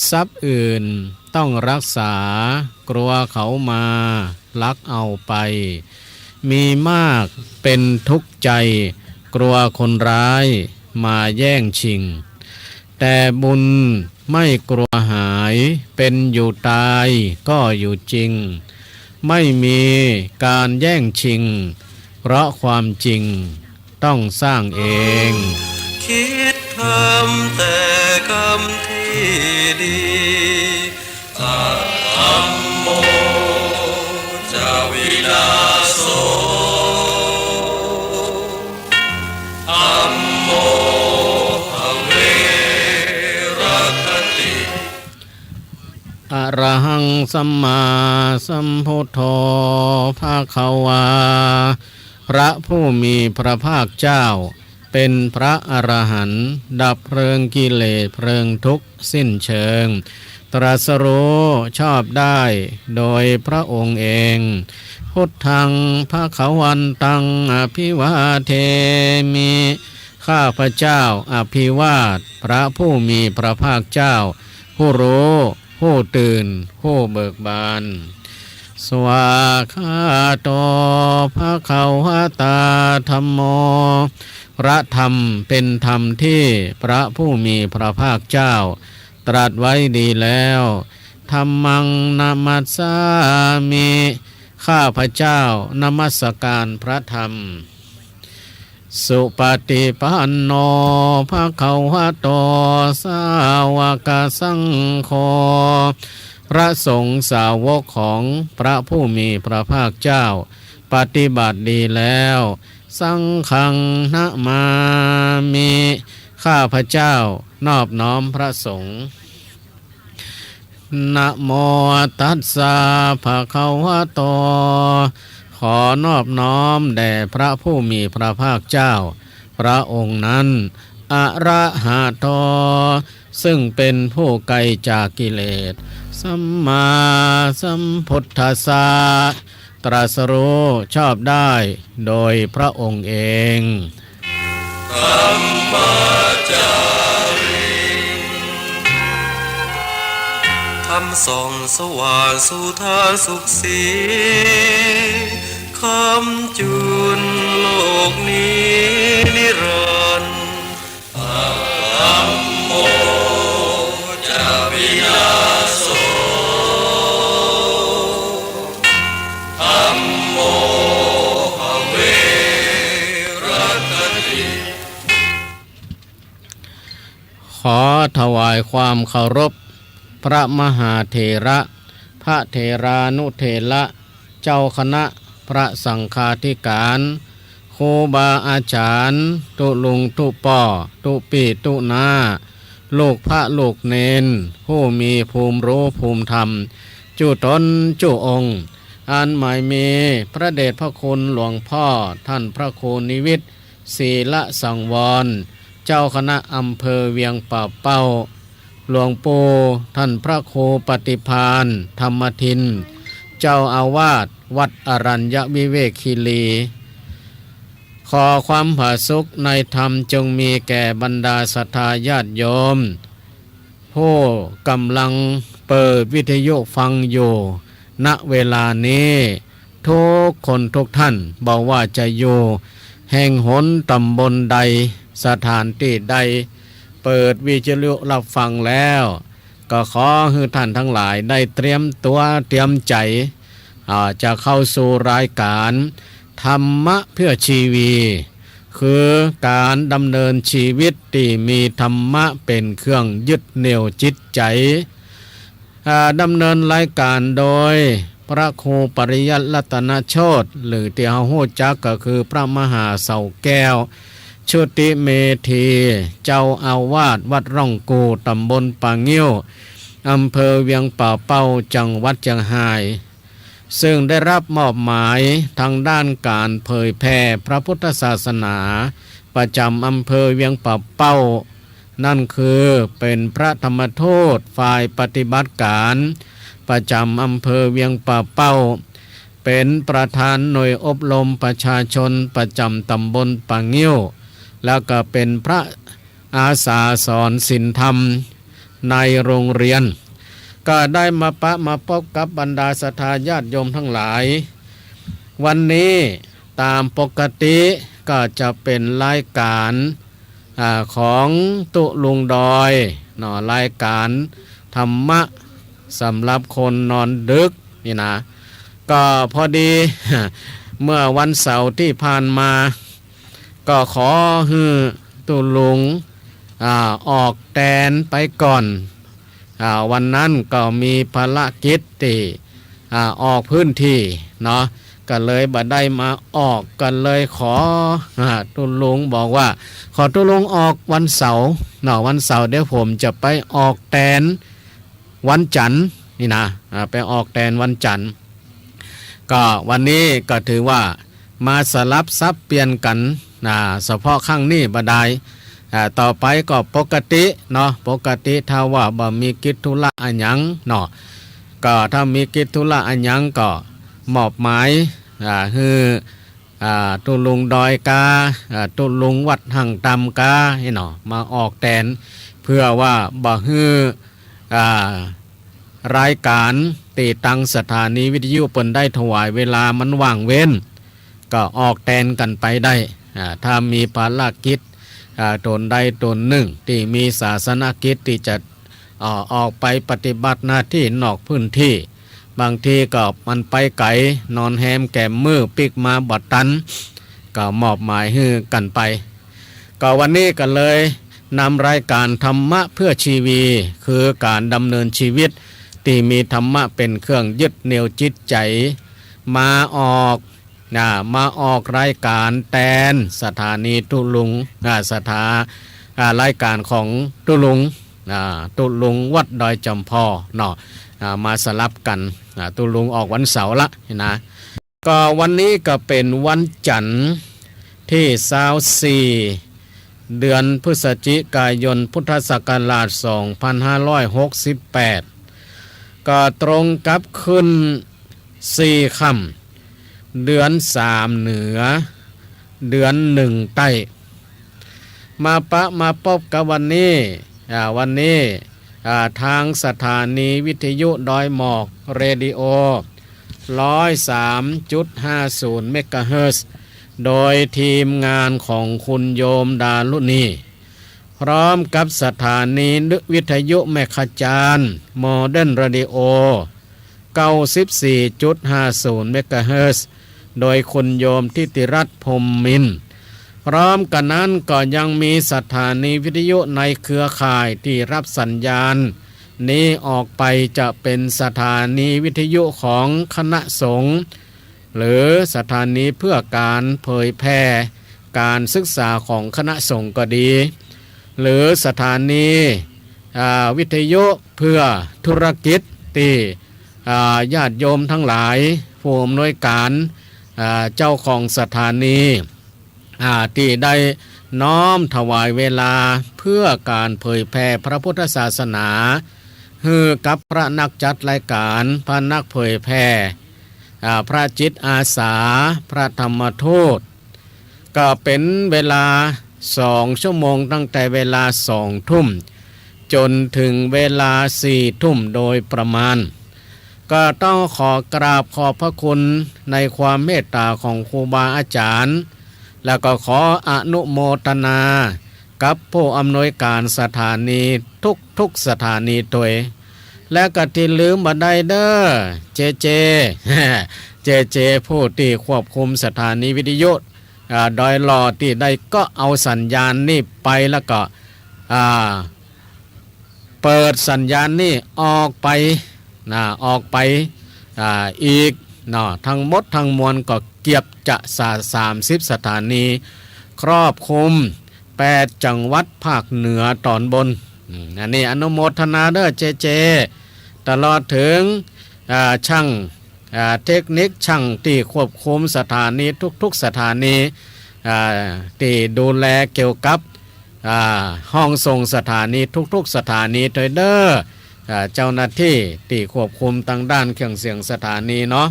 ทรัพย์อื่นต้องรักษากลัวเขามาลักเอาไปมีมากเป็นทุกข์ใจกลัวคนร้ายมาแย่งชิงแต่บุญไม่กลัวหายเป็นอยู่ตายก็อยู่จริงไม่มีการแย่งชิงเพราะความจริงต้องสร้างเองคิดทำแต่กรรมที่ดีธัมโมจะวินาโสธัมโมภเวรคติอรหังสัมมาสัมพุทโธภควาพระผู้มีพระภาคเจ้าเป็นพระอรหันต์ดับเพลิงกิเลสเพลิงทุกข์สิ้นเชิงตรัสรู้ชอบได้โดยพระองค์เองพุทธังภควันตังอภิวาเทมิข้าพเจ้าอภิวาทพระผู้มีพระภาคเจ้าผู้รู้ผู้ตื่นผู้เบิกบานสวาคาโตภควตาธัมโมพระธรรมเป็นธรรมที่พระผู้มีพระภาคเจ้าตรัสไว้ดีแล้วธัมมังนามัสสามิข้าพเจ้านมัสการพระธรรมสุปฏิปันโนภควโตสาวกสังโฆพระสงฆ์สาวกของพระผู้มีพระภาคเจ้าปฏิบัติดีแล้วสังฆังนะมามิข้าพเจ้านอบน้อมพระสงฆ์นะโมตัสสะภะคะวะโตขอนอบน้อมแด่พระผู้มีพระภาคเจ้าพระองค์นั้นอระหะโตซึ่งเป็นผู้ไกลจากกิเลสสัมมาสัมพุทธัสสะตรัสรู้ชอบได้โดยพระองค์เองธัมมาจาริคำส่องสว่างสู่ทางสุขสีคำจุนโลกนี้นิรันดร์ธัมโมจะวินาโสธัมโมภเวรคติขอถวายความเคารพพระมหาเถระพระเถรานุเถระเจ้าคณะพระสังฆาธิการครูบาอาจารย์ตุลุงตุป่อตุปีตุนาลูกพระลูกเนนผู้มีภูมิรู้ภูมิธรรมจุตนจุองค์อันหมายมีพระเดชพระคุณหลวงพ่อท่านพระครูนิวิตศีลสังวรเจ้าคณะอำเภอเวียงป่าเป้าหลวงปู่ท่านพระครูปฏิภาณธรรมทินเจ้าอาวาสวัดอรัญญวิเวกคีรีขอความผาสุกในธรรมจงมีแก่บรรดาศรัทธาญาติโยมผู้กำลังเปิดวิทยุฟังอยู่ณเวลานี้ทุกคนทุกท่านบอกว่าจะอยู่แห่งหนตำบลใดสถานที่ใดเปิดวิทยุรับฟังแล้วก็ขอให้ท่านทั้งหลายได้เตรียมตัวเตรียมใจจะเข้าสู่รายการธรรมะเพื่อชีวีคือการดำเนินชีวิตที่มีธรรมะเป็นเครื่องยึดเหนี่ยวจิตใจดำเนินรายการโดยพระครูปริยัติรัตนโชติหรือที่เฮาฮู้จักก็คือพระมหาเสาแก้วชุติเมธีเจ้าอาวาสวัดร่องกูตำบลปางงิ้วอำเภอเวียงป่าเป้าจังหวัดเชียงรายซึ่งได้รับมอบหมายทางด้านการเผยแผ่พระพุทธศาสนาประจำอำเภอเวียงป่าเป้านั่นคือเป็นพระธรรมทูตฝ่ายปฏิบัติการประจำอำเภอเวียงป่าเป้าเป็นประธานหน่วยอบรมประชาชนประจำตำบลปางงิ้วแล้วก็เป็นพระอาสาสอนศีลธรรม ในโรงเรียนก็ได้มามาพบกับบรรดาศรัทธาญาติโยมทั้งหลายวันนี้ตามปกติก็จะเป็นรายการของตุลุงดอยรายการธรรมะสำหรับคนนอนดึกนี่นะก็พอดี เมื่อวันเสาร์ที่ผ่านมาก็ขอให้ตุลุงออกแตนไปก่อนวันนั้นก็มีภารกิจที่ออกพื้นที่เนาะก็เลยบ่ได้มาออกกันเลยขอตุลุงบอกว่าขอตุลุงออกวันเสาร์วันเสาร์เดี๋ยวผมจะไปออกแตนวันจันทร์นี่นะไปออกแตนวันจันทร์ก็วันนี้ก็ถือว่ามาสลับซับเปลี่ยนกันเฉพาะครั้งนี้บ่ได้ต่อไปก็ปกติเนาะปกติถ้าว่าบ่มีกิจธุระอันหยังเนาะก็ถ้ามีกิจธุระอันหยังก็มอบหมายคือตุลุงดอยกาตุลุงวัดหั่งตำกาให้เนาะมาออกแตนเพื่อว่าบ่ฮือรายการติดตั้งสถานีวิทยุเปิ้นได้ถวายเวลามันว่างเว้นก็ออกแตนกันไปได้ถ้ามีภารกิจตนใดตนหนึ่งที่มีศาสนกิจที่จะออกไปปฏิบัติหน้าที่นอกพื้นที่บางทีก็มันไปไกลนอนแฮมแก้มมือปิกมาบัดตันก็มอบหมายให้กันไปก็วันนี้ก็เลยนำรายการธรรมะเพื่อชีวีคือการดำเนินชีวิตที่มีธรรมะเป็นเครื่องยึดเหนี่ยวจิตใจมาออกรายการแตนสถานีตุลุงรายการของตุลุงวัดดอยจำพอเนาะมาสลับกันตุลุงออกวันเสาร์ละนะก็วันนี้ก็เป็นวันจันทร์ที่24เดือนพฤศจิกายนพุทธศักราช2568ก็ตรงกับขึ้น4ค่ำเดือน3เหนือเดือน1ใต้มาพบกับวันนี้ทางสถานีวิทยุดอยหมอกเรดิโอ 103.50 เมกะเฮิรตซ์โดยทีมงานของคุณโยมดารุณีพร้อมกับสถานีวิทยุแมคจารโมเดิร์นเรดิโอ 94.50 เมกะเฮิรตซ์โดยคุณโยมทิติรัตน์พรหมมินทร์พร้อมกันนั้นก็ยังมีสถานีวิทยุในเครือข่ายที่รับสัญญาณนี้ออกไปจะเป็นสถานีวิทยุของคณะสงฆ์หรือสถานีเพื่อการเผยแพร่การศึกษาของคณะสงฆ์ก็ดีหรือสถานีวิทยุเพื่อธุรกิจที่ญาติโยมทั้งหลายผู้อำนวยการเจ้าของสถานีที่ได้น้อมถวายเวลาเพื่อการเผยแพร่พระพุทธศาสนาให้กับพระนักจัดรายการพระนักเผยแพร่พระจิตอาสาพระธรรมทูตก็เป็นเวลา2 ชั่วโมงตั้งแต่เวลา2 ทุ่มจนถึงเวลา4 ทุ่มโดยประมาณก็ต้องขอกราบขอบพระคุณในความเมตตาของครูบาอาจารย์แล้วก็ขออนุโมทนากับผู้อำนวยการสถานีทุกสถานีตัวและก็ที่ลืมบ่ได้เด้อเจผู้ที่ควบคุมสถานีวิทยุดอยหล่อที่ได้ก็เอาสัญญาณนี่ไปแล้วก็เปิดสัญญาณนี่ออกไปอีกทั้งหมดทั้งมวลก็เกือบจะ30สถานีครอบคลุม8 จังหวัดภาคเหนือตอนบนอันนี้อนุโมทนาเด้อเจตลอดถึงช่างเทคนิคช่างที่ควบคุมสถานีทุกสถานีที่ดูแลเกี่ยวกับห้องส่งสถานีทุกสถานีเด้อเจ้าหน้าที่ที่ควบคุมทางด้านเครื่องเสียงสถานีเนาะ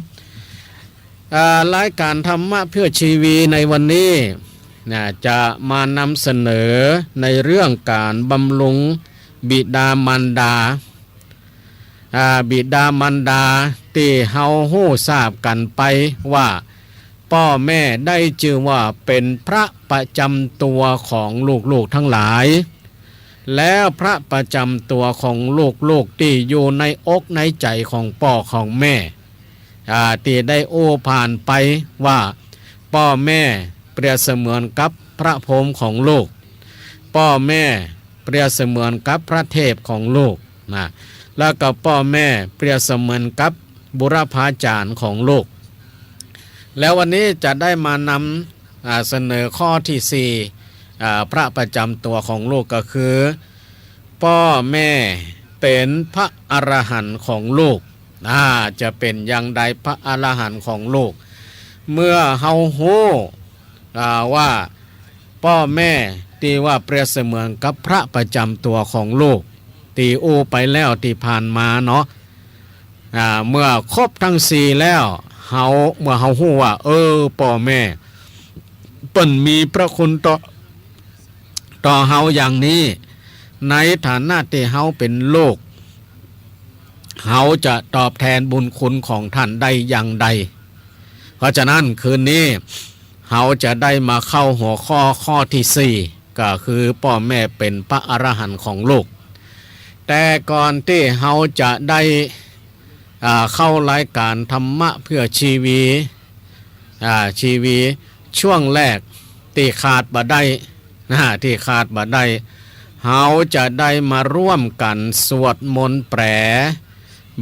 รายการธรรมะเพื่อชีวีในวันนี้จะมานำเสนอในเรื่องการบำรุง บิดามารดาบิดามารดาที่เฮาฮู้ทราบกันไปว่าพ่อแม่ได้ชื่อว่าเป็นพระประจำตัวของลูกๆทั้งหลายแล้วพระประจำตัวของลูกๆที่อยู่ในอกในใจของพ่อของแม่ที่ได้โอ้ผ่านไปว่าพ่อแม่เปรียบเสมือนกับพระพรหมของลูกพ่อแม่เปรียบเสมือนกับพระเทพของลูกนะแล้วก็พ่อแม่เปรียบเสมือนกับบุรพาจารย์ของลูกแล้ววันนี้จะได้มานำเสนอข้อที่4พระประจำตัวของลูกก็คือพ่อแม่เป็นพระอรหันต์ของลูกจะเป็นอย่างใดพระอรหันต์ของลูกเมื่อเฮาฮู้ว่าพ่อแม่ที่ว่าเปรียบเสมือนกับพระประจำตัวของลูกตีอูไปแล้วที่ผ่านมาเนาะเมื่อครบทั้ง4แล้วเมื่อเฮาฮู้ว่าพ่อแม่เปิ้นมีพระคุณต่อเฮาอย่างนี้ในฐานะที่เฮาเป็นลูกเฮาจะตอบแทนบุญคุณของท่านได้อย่างใดเพราะฉะนั้นคืนนี้เฮาจะได้มาเข้าหัวข้อที่4ก็คือพ่อแม่เป็นพระอรหันต์ของลูกแต่ก่อนที่เฮาจะได้เข้ารายการธรรมะเพื่อชีวีช่วงแรกที่ขาดบ่ได้ที่ขาดบ่ได้เฮาจะได้มาร่วมกันสวดมนต์แปล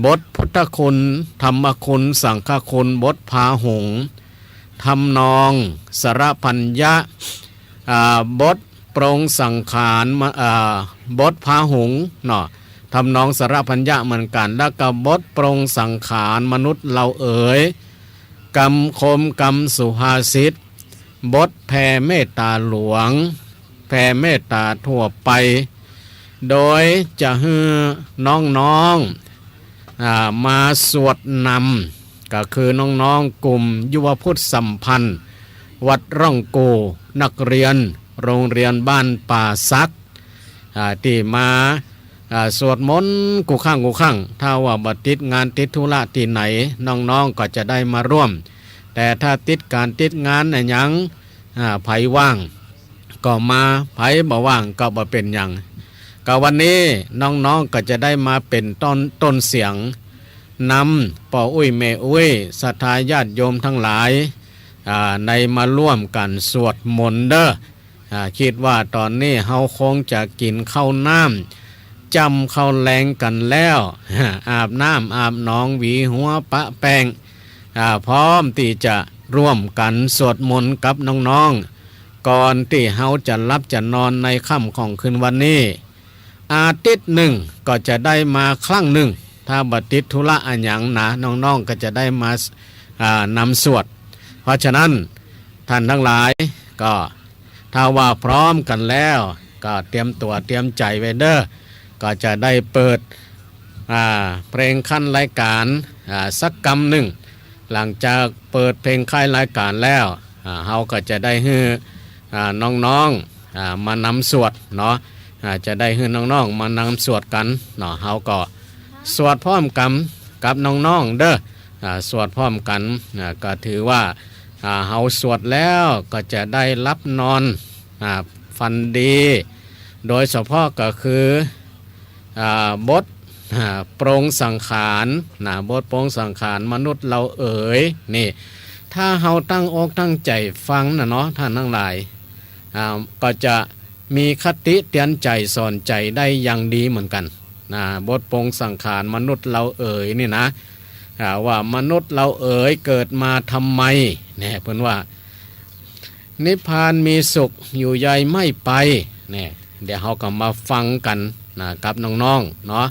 บทพุทธคุณธรรมคุณสังฆคุณบทพาหงส์ทำนองสรพัญญะบทปรงสังขารบทพาหงส์เนาะทำนองสรพัญญะเหมือนกันแล้วก็บทปรงสังขารมนุษย์เราเอ๋ยกรรมคมกรรมสุภาษิตบทแผ่เมตตาหลวงแผ่เมตตาทั่วไปโดยจะให้น้องๆมาสวดนำก็คือน้องๆกลุ่มยุวพุทธสัมพันธ์วัดร่องโกนักเรียนโรงเรียนบ้านป่าซักที่มาสวดมนต์กูข้างถ้าว่าบัดติดงานติดธุระที่ไหนน้องๆก็จะได้มาร่วมแต่ถ้าติดการติดงานอย่างไผว่างก็มาไผบ่ว่างก็บ่เป็นอย่างก็วันนี้น้องๆก็จะได้มาเป็นต้นเสียงนำป่ออุ้ยแม่อุ้ยศรัทธาญาติโยมทั้งหลายในมาร่วมกันสวดมนต์เด้อคิดว่าตอนนี้เฮาคงจะกินข้าวน้ำจำข้าวแรงกันแล้วอาบน้ำอาบหนองหวีหัวปะแป้งพร้อมที่จะร่วมกันสวดมนต์กับน้องๆก่อนที่เฮาจะรับจะนอนในค่ำของคืนวันนี้อาทิตย์หนึ่งก็จะได้มาครั้งหนึ่งถ้าบัดติดธุระอันหยังนะน้องๆก็จะได้มานำสวดเพราะฉะนั้นท่านทั้งหลายก็ถ้าว่าพร้อมกันแล้วก็เตรียมตัวเตรียมใจไว้เด้อก็จะได้เปิดเพลงขั้นรายการสักกำหนึ่งหลังจากเปิดเพลงค่ายรายการแล้วเฮาก็จะได้ให้น้องๆมานำสวดเนาะจะได้ให้น้องๆมานำสวดกันเนาะเฮาก็สวดพร้อมกันกับน้องๆเด้อสวดพร้อมกันก็ถือว่าเฮาสวดแล้วก็จะได้รับนอนฝันดีโดยเฉพาะก็คือบทปรงสังขารบทปรงสังขารมนุษย์เราเอ๋ยนี่ถ้าเฮาตั้งอกตั้งใจฟังนะเนาะท่านทั้งหลายก็จะมีคติเตือนใจสอนใจได้อย่างดีเหมือนกันบทปรงสังขารมนุษย์เราเอ๋ยนี่นะว่ามนุษย์เราเอ๋ยเกิดมาทำไมเนี่ยเพิ่นว่านิพพานมีสุขอยู่ใหญ่ไม่ไปเนี่ยเดี๋ยวเราก็มาฟังกันกับน้องๆเนาะ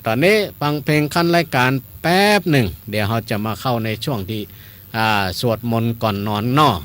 ตอนนี้ฟังเพลงขั้นรายการแป๊บหนึ่งเดี๋ยวเราจะมาเข้าในช่วงที่สวดมนต์ก่อนนอนเนาะ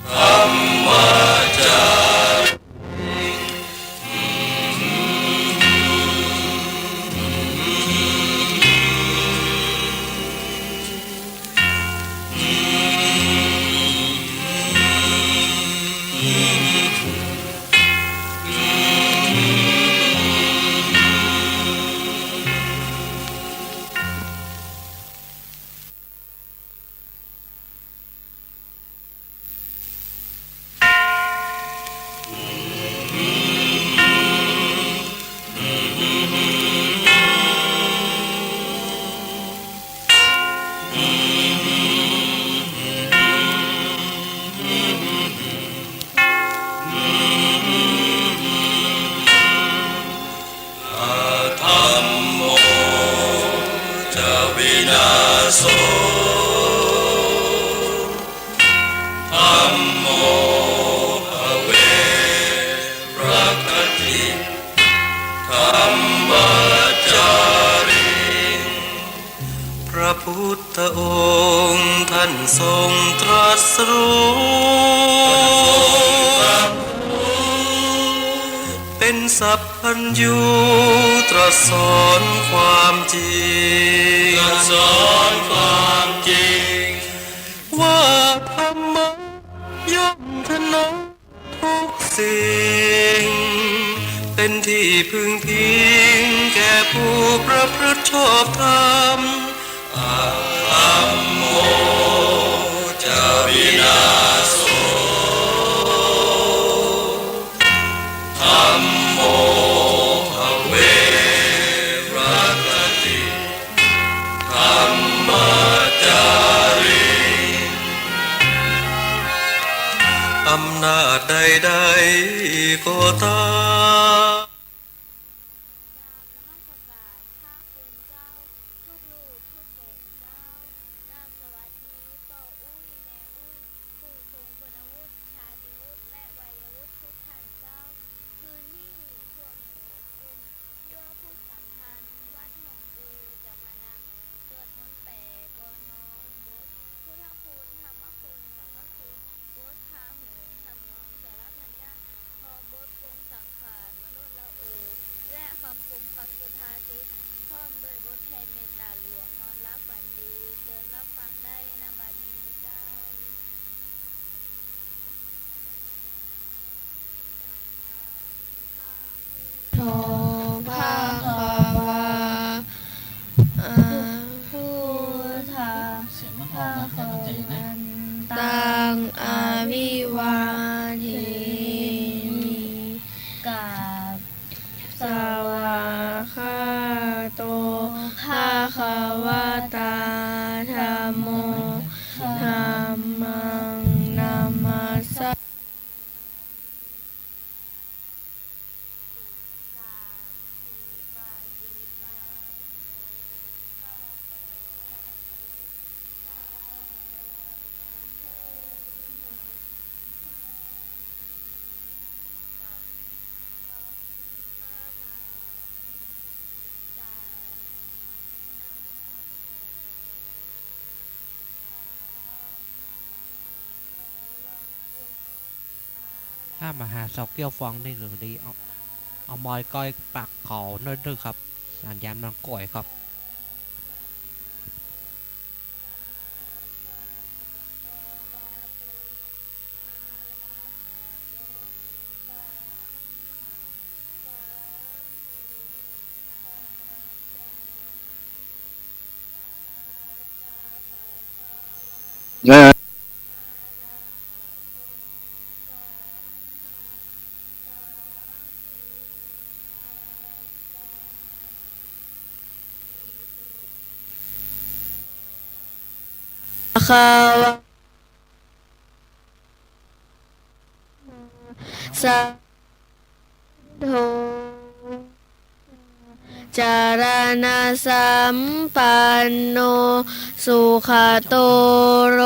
โสธัมโมภเวรักขติธัมมัจจาริพระพุทธองค์ท่านทรงตรัสรู้เป็นสัพพัญญูตรัสสอนความจริงว่าธรรมะย่อมชนะทุกสิ่งเป็นที่พึงพิงแก่ผู้ประพฤติชอบธรรมธัมโมจะวินาศโสธัมโมภเวรักขติธัมมัจจาริอำนาจใดๆก็ตามโธภาคะวาพุทธาภาคะวันตังอาวิวาเทมิกาบสวาคาโตภาคะวะตาธัมโมธัมมังนามัสสาถ้ามาหาสอกเกี้ยวฟองได้หรือดีเอามอยก้อยปากเขาเนิ่นๆครับสัญญาณมันก่อยครับคาวะสัทโธจารณะสัมปันโนสุขโตโร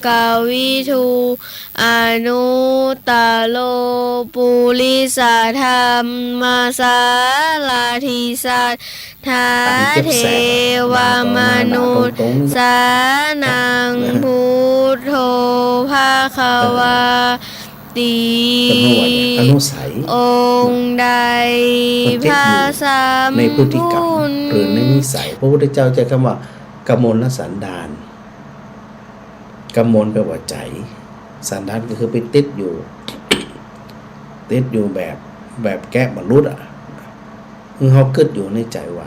กาวิทูอนุตตโลปุริสธรรมสาลาธิสัทธาเทวมนุษย์สานังพุทโธภาควาติ อนุสัย องค์ใดพระสัม ในพฤติกรรมหรือในนิสัยพระพุทธเจ้าใช้คำว่ากมลสันดานกมลแปลว่าใจสันดานก็คือไปติดอยู่แบบแกะมนุษย์คือเขาเกิดอยู่ในใจว่า